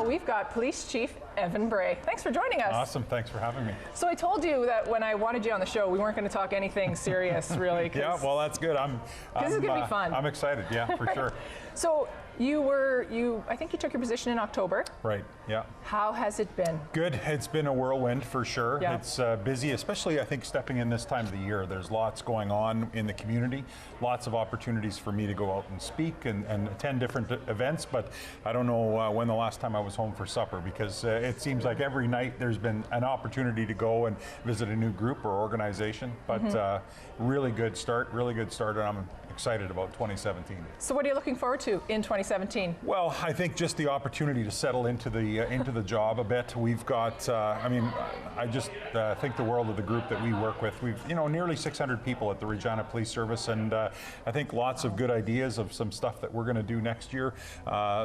we've got Police Chief Evan Bray. Thanks for joining us. Awesome, thanks for having me. So I told you that when I wanted you on the show, we weren't going to talk anything serious, really. Yeah, well, that's good. This is going to be fun. I'm excited, yeah, for sure. So I think you took your position in October. Right, yeah. How has it been? Good, it's been a whirlwind for sure. Yeah. It's busy, especially I think stepping in this time of the year. There's lots going on in the community, lots of opportunities for me to go out and speak and attend different events, but I don't know when the last time I was home for supper, because it seems like every night there's been an opportunity to go and visit a new group or organization, but really good start, and I'm excited about 2017. So what are you looking forward to in 2017? Well, I think just the opportunity to settle into the job a bit. We've got, I just think the world of the group that we work with. We've, nearly 600 people at the Regina Police Service, and I think lots of good ideas of some stuff that we're going to do next year.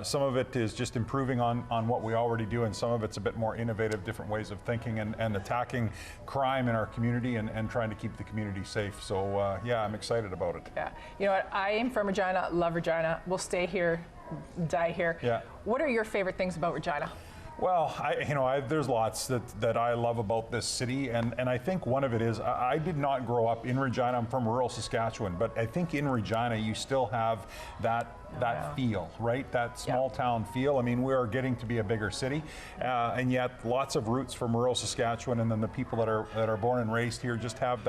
Some of it is just improving on what we already do, and some of it's a bit more innovative, different ways of thinking and attacking crime in our community and trying to keep the community safe. So yeah, I'm excited about it. Yeah, you know what? I am from Regina, love Regina. We'll stay here, die here. Yeah. What are your favorite things about Regina? Well, there's lots that I love about this city, and I think one of it is I did not grow up in Regina. I'm from rural Saskatchewan, but I think in Regina you still have that feel, right? That small town feel. I mean, we are getting to be a bigger city, and yet lots of roots from rural Saskatchewan, and then the people that are born and raised here just have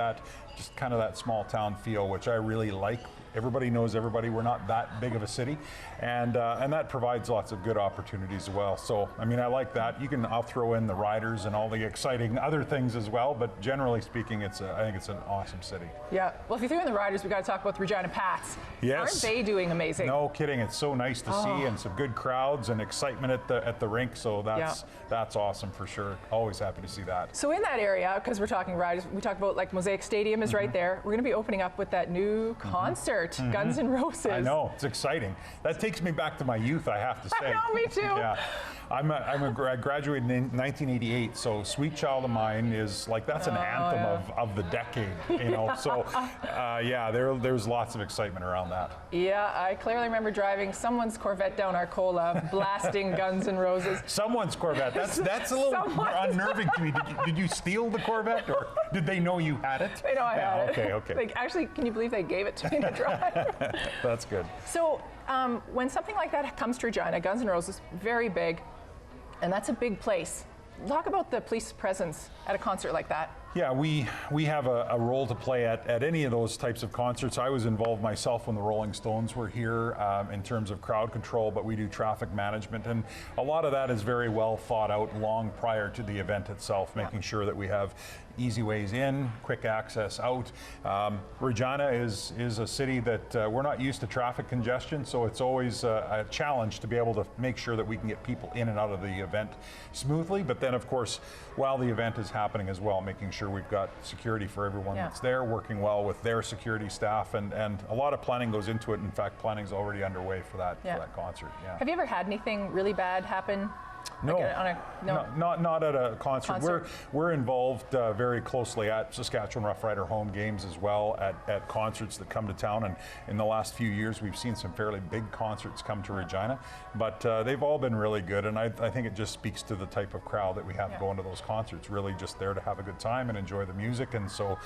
just kind of that small town feel, which I really like. Everybody knows everybody. We're not that big of a city, and that provides lots of good opportunities as well. So, I mean, I like that. I'll throw in the riders and all the exciting other things as well, but generally speaking, I think it's an awesome city. Yeah. Well, if you threw in the riders, we got to talk about the Regina Pats. Yes. Aren't they doing amazing? No kidding. It's so nice to see, and some good crowds and excitement at the rink. So that's awesome for sure. Always happy to see that. So in that area, because we're talking riders, we talk about like Mosaic Stadium is right there. We're going to be opening up with that new concert. Guns N' Roses. I know, it's exciting. That takes me back to my youth, I have to say. I know, me too. Yeah, I graduated in 1988, so Sweet Child of Mine is like, that's an anthem of the decade, So yeah, there's lots of excitement around that. Yeah, I clearly remember driving someone's Corvette down Arcola, blasting Guns N' Roses. Someone's Corvette. That's a little unnerving to me. Did you steal the Corvette, or did they know you had it? They know I had it. Okay. Like, actually, can you believe they gave it to me to drive? That's good. So when something like that comes to Regina, Guns N' Roses, very big, and that's a big place. Talk about the police presence at a concert like that. Yeah, we have a role to play at any of those types of concerts. I was involved myself when the Rolling Stones were here in terms of crowd control, but we do traffic management, and a lot of that is very well thought out long prior to the event itself, making sure that we have easy ways in, quick access out. Regina is a city that we're not used to traffic congestion, so it's always a challenge to be able to make sure that we can get people in and out of the event smoothly, but then of course while the event is happening as well, making sure we've got security for everyone that's there, working well with their security staff, and a lot of planning goes into it. In fact, planning is already underway for that concert. Yeah. Have you ever had anything really bad happen? No, like not at a concert. We're involved very closely at Saskatchewan Rough Rider home games as well, at concerts that come to town, and in the last few years we've seen some fairly big concerts come to Regina, but they've all been really good, and I think it just speaks to the type of crowd that we have going to those concerts, really just there to have a good time and enjoy the music, and so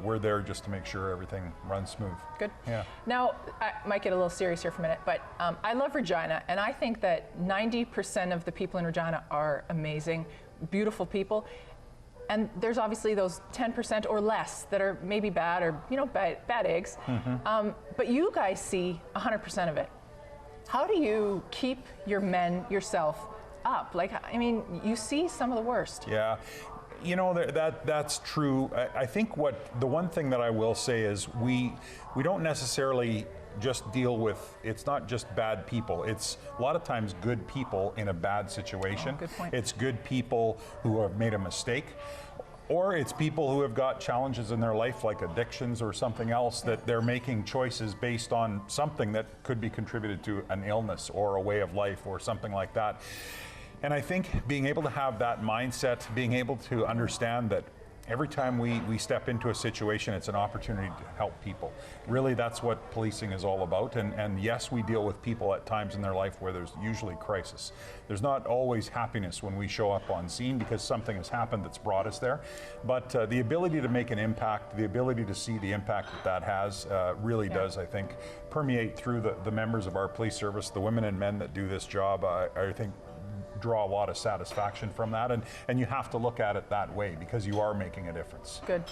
we're there just to make sure everything runs smooth. Good. Yeah. Now, I might get a little serious here for a minute, but I love Regina, and I think that 90% of the people in Regina are amazing, beautiful people, and there's obviously those 10% or less that are maybe bad or bad eggs. But you guys see 100% of it. How do you keep your men yourself up? Like, I mean, you see some of the worst. Yeah. That's true. I think the one thing that I will say is we don't necessarily just deal with, it's not just bad people, it's a lot of times good people in a bad situation. Good point. It's good people who have made a mistake, or it's people who have got challenges in their life like addictions or something else that they're making choices based on something that could be contributed to an illness or a way of life or something like that. And I think being able to have that mindset, being able to understand that every time we step into a situation, it's an opportunity to help people. Really, that's what policing is all about. And yes, we deal with people at times in their life where there's usually crisis. There's not always happiness when we show up on scene because something has happened that's brought us there. But the ability to make an impact, the ability to see the impact that has really does, I think, permeate through the members of our police service, the women and men that do this job, I think, draw a lot of satisfaction from that, and you have to look at it that way because you are making a difference. Good.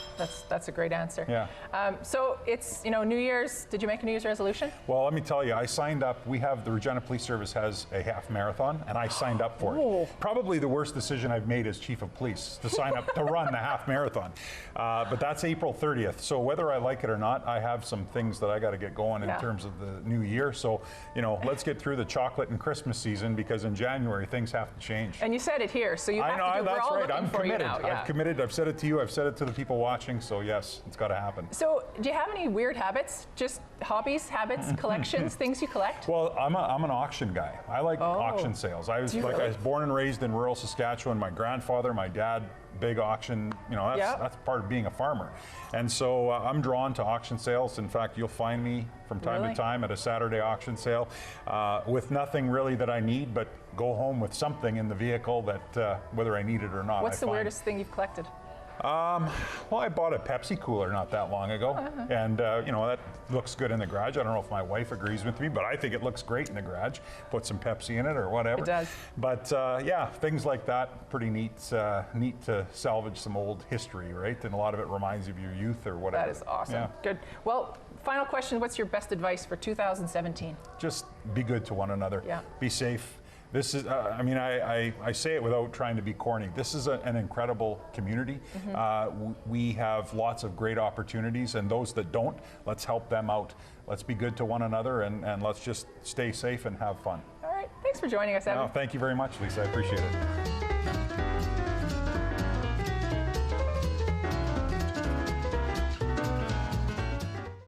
That's a great answer. Yeah. So it's, you know, New Year's. Did you make a New Year's resolution? Well, let me tell you, I signed up. We have the Regina Police Service has a half marathon, and I signed up for it. Probably the worst decision I've made as chief of police to sign up to run the half marathon. But that's April 30th. So whether I like it or not, I have some things that I got to get going in terms of the new year. So, you know, let's get through the chocolate and Christmas season because in January things have to change. And you said it here, so you have to do it. We're all looking I'm for committed. you now. Yeah. I'm committed. I've said it to you. I've said it to the people watching. So yes, it's got to happen. So do you have any weird habits? Just hobbies, habits, collections, things you collect? Well, I'm an auction guy. I like auction sales. I was I was born and raised in rural Saskatchewan. My grandfather, my dad, big auction. You know, that's part of being a farmer. And so I'm drawn to auction sales. In fact, you'll find me from time to time at a Saturday auction sale with nothing really that I need, but go home with something in the vehicle that whether I need it or not. What's the weirdest thing you've collected? Well, I bought a Pepsi cooler not that long ago, and you know, that looks good in the garage. I don't know if my wife agrees with me, but I think it looks great in the garage. Put some Pepsi in it or whatever. It does. But yeah, things like that, pretty neat. Neat to salvage some old history, right? And a lot of it reminds you of your youth or whatever. That is awesome. Yeah. Good. Well, final question. What's your best advice for 2017? Just be good to one another. Yeah. Be safe. This is, I mean, I say it without trying to be corny. This is an incredible community. We have lots of great opportunities, and those that don't, let's help them out. Let's be good to one another, and let's just stay safe and have fun. All right. Thanks for joining us, Evan. No, thank you very much, Lisa. I appreciate it.